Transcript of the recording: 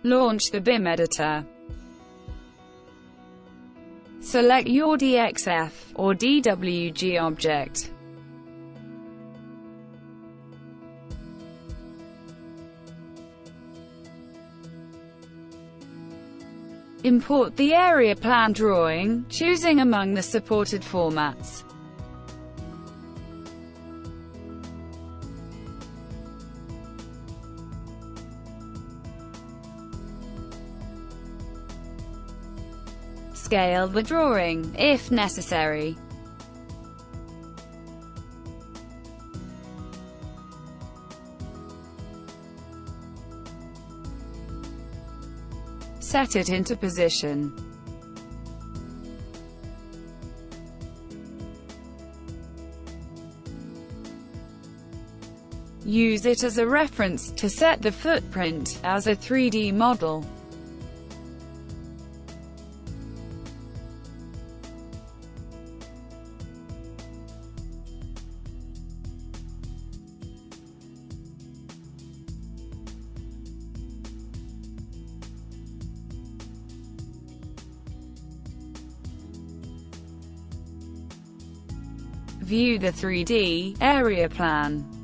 Launch the BIM editor. Select your DXF or DWG object. Import the area plan drawing, choosing among the supported formats. Scale the drawing, if necessary. Set it into position. Use it as a reference to set the footprint as a 3D model. View the 3D area plan.